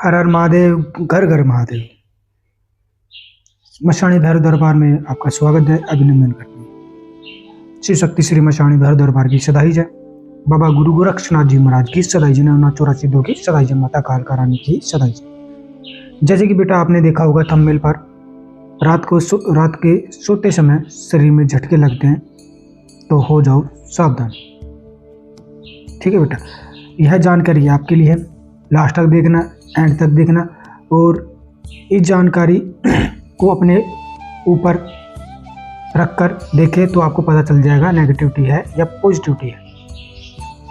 हर हर महादेव, घर घर महादेव। मशाणी भैरव दरबार में आपका स्वागत है, अभिनंदन करते हैं। श्री शक्ति श्री मशाणी भैरव दरबार की सदाई जय। बाबा गुरु गोरक्षनाथ जी महाराज की सदाई जय। नवनाथ 84 की सदाई जय। माता कालका रानी की सदाई जय। जैसे कि बेटा आपने देखा होगा थंबनेल पर, रात के सोते समय शरीर में झटके लगते हैं तो हो जाओ सावधान। ठीक है बेटा, यह जानकारी आपके लिए है। लास्ट तक देखना, एंड तक देखना, और इस जानकारी को अपने ऊपर रखकर देखें तो आपको पता चल जाएगा नेगेटिविटी है या पॉजिटिविटी है।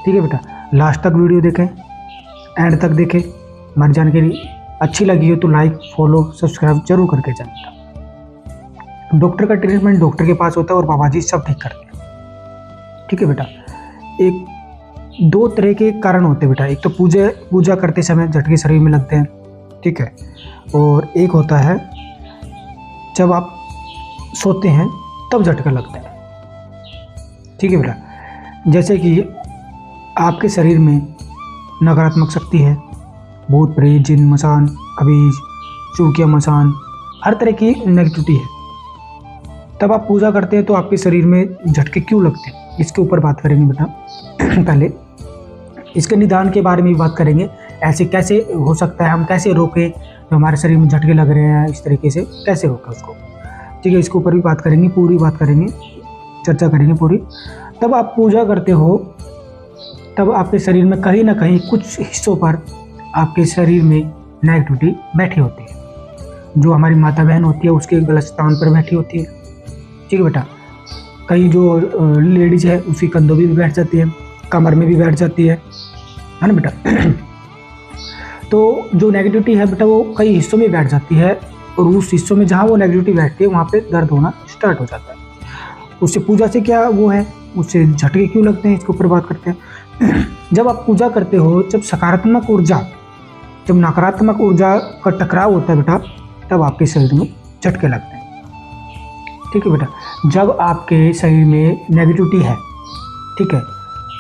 ठीक है बेटा, लास्ट तक वीडियो देखें, एंड तक देखें। हमारी जानकारी अच्छी लगी हो तो लाइक, फॉलो, सब्सक्राइब जरूर करके जाएं बेटा। डॉक्टर का ट्रीटमेंट डॉक्टर के पास होता है और बाबा जी सब ठीक करते हैं। ठीक है बेटा, एक दो तरह के कारण होते हैं बेटा। एक तो पूजा करते समय झटके शरीर में लगते हैं, ठीक है, और एक होता है जब आप सोते हैं तब झटका लगता है। ठीक है बेटा, जैसे कि आपके शरीर में नकारात्मक शक्ति है, भूत प्रेत जिन मसान खबीज चूकिया मसान, हर तरह की नेगेटिविटी है, तब आप पूजा करते हैं तो आपके शरीर में झटके क्यों लगते हैं, इसके ऊपर बात करेंगे बेटा। पहले इसके निदान के बारे में भी बात करेंगे। ऐसे कैसे हो सकता है, हम कैसे रोकें जो हमारे शरीर में झटके लग रहे हैं, इस तरीके से कैसे रोकें उसको। ठीक है, इसके ऊपर भी बात करेंगे, पूरी बात करेंगे, चर्चा करेंगे पूरी। तब आप पूजा करते हो तब आपके शरीर में कहीं ना कहीं कुछ हिस्सों पर आपके शरीर में नेगेटिविटी बैठी होती है। जो हमारी माता बहन होती है उसके गलत स्थान पर बैठी होती है। ठीक है बेटा, कई जो लेडीज है उसकी कंधों भी बैठ जाती है, कमर में भी बैठ जाती है ना बेटा। तो जो नेगेटिविटी है बेटा वो कई हिस्सों में बैठ जाती है, और उस हिस्सों में जहाँ वो नेगेटिविटी बैठती है वहाँ पे दर्द होना स्टार्ट हो जाता है। उससे पूजा से क्या वो है, उससे झटके क्यों लगते हैं, इसके ऊपर बात करते हैं। जब आप पूजा करते हो, जब सकारात्मक ऊर्जा, जब नकारात्मक ऊर्जा का टकराव होता है बेटा, तब आपके शरीर में झटके लगते हैं। ठीक है बेटा, जब आपके शरीर में नेगेटिविटी है, ठीक है,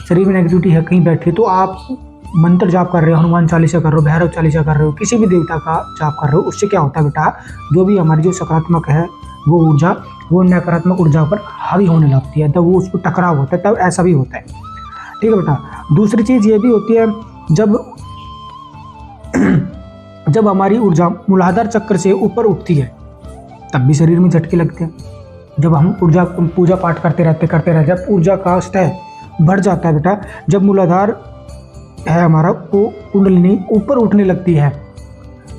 शरीर में नेगेटिविटी है कहीं बैठी, तो आप मंत्र जाप कर रहे हो, हनुमान चालीसा कर रहे हो, भैरव चालीसा कर रहे हो, किसी भी देवता का जाप कर रहे हो, उससे क्या होता है बेटा, जो भी हमारी जो सकारात्मक है वो ऊर्जा वो नकारात्मक ऊर्जा पर हावी होने लगती है, तब वो उसको टकराव होता है, तब ऐसा भी होता है। ठीक है बेटा, दूसरी चीज़ ये भी होती है, जब हमारी ऊर्जा मूलाधार चक्र से ऊपर उठती है तब भी शरीर में झटके लगते हैं। जब हम पूजा पाठ करते रहते जब ऊर्जा का स्तर बढ़ जाता है बेटा, जब मूलाधार है हमारा वो कुंडलिनी ऊपर उठने लगती है,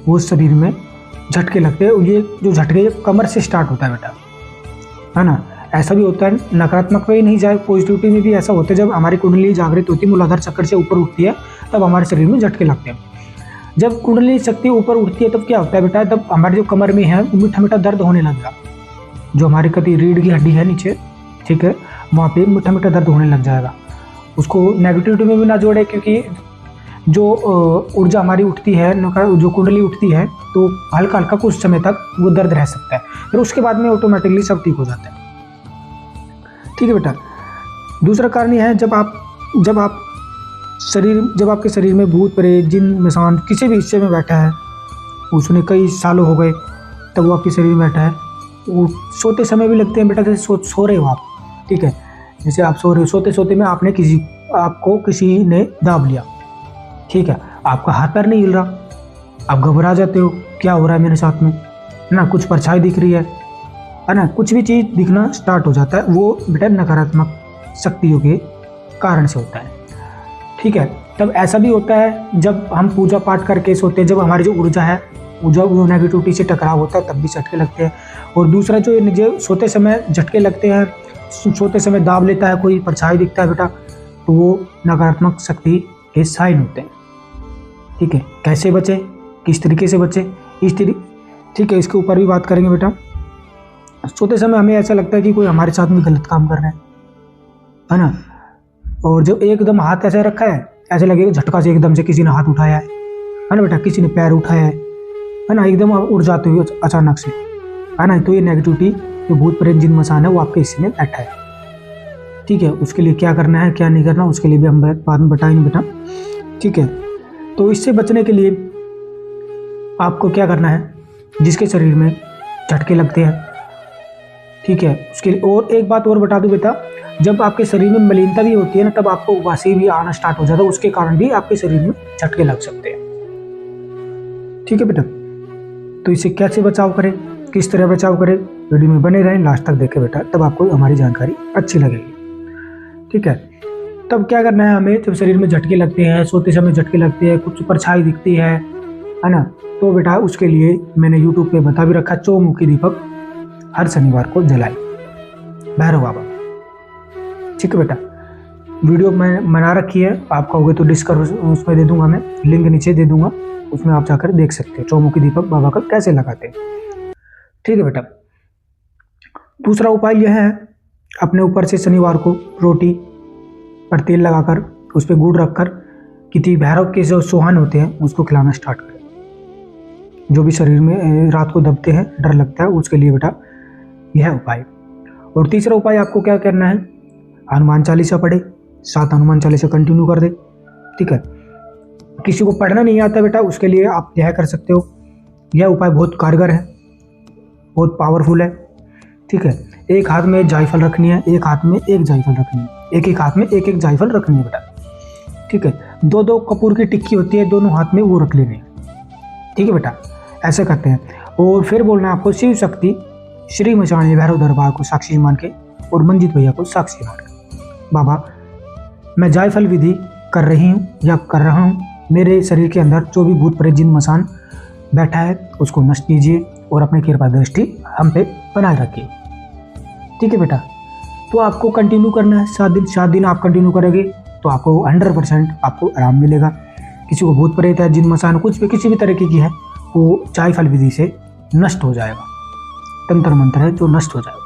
वो शरीर में झटके लगते हैं। ये जो झटके कमर से स्टार्ट होता है बेटा, है ना। ऐसा भी होता है, नकारात्मक में ही नहीं जाए, पॉजिटिविटी में भी ऐसा होता है। जब हमारी कुंडली जागृत होती है, मूलाधार चक्र से ऊपर उठती है, तब हमारे शरीर में झटके लगते हैं। जब कुंडली शक्ति ऊपर उठती है तब क्या होता है बेटा, तब हमारे जो कमर में है वो मीठा मीठा दर्द होने लगेगा। जो हमारी कभी रीढ़ की हड्डी है नीचे, ठीक है, वहाँ पे मीठा मीठा दर्द होने लग जाएगा। उसको नेगेटिविटी में भी ना जोड़े, क्योंकि जो ऊर्जा हमारी उठती है, जो कुंडली उठती है, तो हल्का हल्का कुछ समय तक वो दर्द रह सकता है, फिर उसके बाद में ऑटोमेटिकली सब ठीक हो जाता है। ठीक है बेटा, दूसरा कारण यह है, जब आपके शरीर में भूत प्रेत जिन मसान किसी भी हिस्से में बैठा है, उसने कई सालों हो गए, तब वो आपके शरीर में बैठा है, वो सोते समय भी लगते हैं बेटा। जैसे सो रहे हो आप, ठीक है, जैसे आप सो रहे हो, सोते सोते में आपको किसी ने दाब लिया, ठीक है, आपका हाथ पैर नहीं हिल रहा, आप घबरा जाते हो, क्या हो रहा है मेरे साथ में, है ना, कुछ परछाई दिख रही है ना, कुछ भी चीज़ दिखना स्टार्ट हो जाता है, वो बेटा नकारात्मक शक्तियों के कारण से होता है। ठीक है, तब ऐसा भी होता है जब हम पूजा पाठ करके सोते हैं, जब हमारी जो ऊर्जा है वो नेगेटिविटी से टकराव होता है, तब भी झटके लगते हैं। और दूसरा जो सोते समय झटके लगते हैं, सोते समय दाब लेता है, कोई परछाई दिखता है बेटा, तो वो नकारात्मक शक्ति के साइन होते हैं। ठीक है, कैसे बचे, किस तरीके से बचे, ठीक है, इसके ऊपर भी बात करेंगे बेटा। सोते समय हमें ऐसा लगता है कि कोई हमारे साथ में गलत काम कर रहा है ना, और जब एकदम हाथ ऐसे रखा है, ऐसे लगेगा झटका से एकदम से किसी ने हाथ उठाया है ना बेटा, किसी ने पैर उठाया है ना, एकदम उड़ जाते हुए अचानक से, है ना। तो ये नेगेटिविटी जो भूत प्रेत जिन मसान है वो आपके हिस्से में बैठा है। ठीक है, उसके लिए क्या करना है क्या नहीं करना, उसके लिए भी हम बाद में बताएंगे बेटा। ठीक है, तो इससे बचने के लिए आपको क्या करना है, जिसके शरीर में झटके लगते हैं, ठीक है, उसके लिए और एक बात और बता दूं बेटा, जब आपके शरीर में मलिनता भी होती है ना, तब आपको उबासी भी आना स्टार्ट हो जाता है, उसके कारण भी आपके शरीर में झटके लग सकते हैं। ठीक है बेटा, तो इससे कैसे बचाव करें, किस तरह बचाव करें, वीडियो में बने रहें, लास्ट तक देखें बेटा, तब आपको हमारी जानकारी अच्छी लगेगी। ठीक है, तब क्या करना है हमें, जब शरीर में झटके लगते हैं, सोते समय झटके लगते हैं, कुछ परछाई दिखती है ना, तो बेटा उसके लिए मैंने यूट्यूब पे बता भी रखा, चौमुखी दीपक हर शनिवार को जलाए भैरव बाबा। ठीक है बेटा, वीडियो मैंने बना रखी है, आप कहोगे तो डिस्क्रिप्शन उसमें दे दूंगा, मैं लिंक नीचे दे दूंगा, उसमें आप जाकर देख सकते हो चौमुखी दीपक बाबा का कैसे लगाते हैं। ठीक है बेटा, दूसरा उपाय यह है, अपने ऊपर से शनिवार को रोटी पर तेल लगाकर उस पर गुड़ रखकर किसी भैरव के जो सुहान होते हैं उसको खिलाना स्टार्ट करें, जो भी शरीर में रात को दबते हैं, डर लगता है, उसके लिए बेटा यह उपाय। और तीसरा उपाय आपको क्या करना है, हनुमान चालीसा पढ़े, 7 हनुमान चालीसा कंटिन्यू कर दे। ठीक है, किसी को पढ़ना नहीं आता बेटा, उसके लिए आप यह कर सकते हो, यह उपाय बहुत कारगर है, बहुत पावरफुल है। ठीक है, एक हाथ में जायफल रखनी है, एक हाथ में एक जायफल रखनी है, एक हाथ में एक जायफल रखनी है बेटा। ठीक है, 2 कपूर की टिक्की होती है, दोनों हाथ में वो रख लेनी है। ठीक है बेटा, ऐसे करते हैं। और फिर बोलना है आपको, शिव शक्ति श्री मचानी भैरव दरबार को साक्षी मान के और मंजित भैया को साक्षी मान के, बाबा मैं जायफल विधि कर रही हूँ या कर रहा हूँ, मेरे शरीर के अंदर जो भी भूत प्रेत जिन मसान बैठा है उसको नष्ट कीजिए और अपनी कृपा दृष्टि हम पे बनाए रखिए। ठीक है बेटा, तो आपको कंटिन्यू करना है, 7 दिन आप कंटिन्यू करेंगे तो आपको 100% आपको आराम मिलेगा। किसी को भूत प्रेत है, जिन मसान कुछ भी किसी भी तरीके की है, वो जायफल विधि से नष्ट हो जाएगा, तंत्र मंत्र है जो नष्ट हो जाएगा।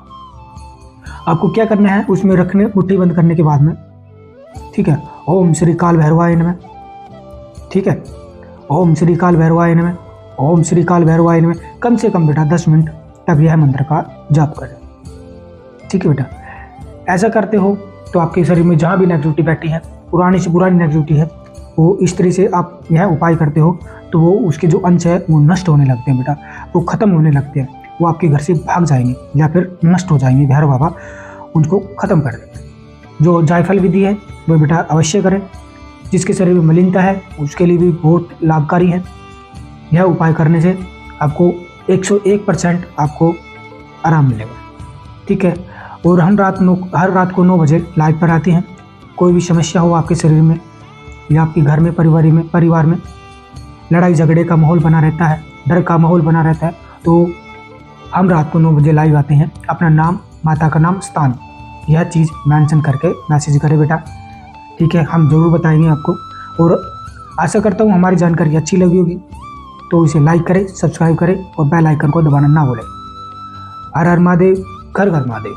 आपको क्या करना है, उसमें रखने मुट्ठी बंद करने के बाद में, ठीक है, ओम श्री काल भैरवाय नमः। ठीक है, ओम श्री काल भैरवाय नमः, ओम श्री काल भैरवाय नमः, कम से कम बेटा 10 मिनट तक यह मंत्र का जाप करें। ठीक है बेटा, ऐसा करते हो तो आपके शरीर में जहाँ भी नेगेटिविटी बैठी है, पुरानी से पुरानी नेगेटिविटी है, वो इस तरह से आप यह उपाय करते हो तो वो उसके जो अंश है वो नष्ट होने लगते हैं बेटा, वो खत्म होने लगते हैं, वो आपके घर से भाग जाएंगे या फिर नष्ट हो जाएंगे, भैरव बाबा उनको खत्म कर देंगे। जो जायफल विधि है वो बेटा अवश्य करें, जिसके शरीर में मलिनता है उसके लिए भी बहुत लाभकारी है। यह उपाय करने से आपको 101% आपको आराम मिलेगा। ठीक है, और हम हर रात को 9 बजे लाइव पर आते हैं। कोई भी समस्या हो आपके शरीर में या आपके घर में, परिवार में लड़ाई झगड़े का माहौल बना रहता है, डर का माहौल बना रहता है, तो हम रात को 9 बजे लाइव आते हैं। अपना नाम, माता का नाम, स्थान, यह चीज़ मेंशन करके मैसेज करें बेटा। ठीक है, हम ज़रूर बताएंगे आपको। और आशा करता हूँ हमारी जानकारी अच्छी लगी होगी, तो इसे लाइक करें, सब्सक्राइब करें और बेल आइकन को दबाना ना भूलें। हर हर महादेव, घर घर महादेव।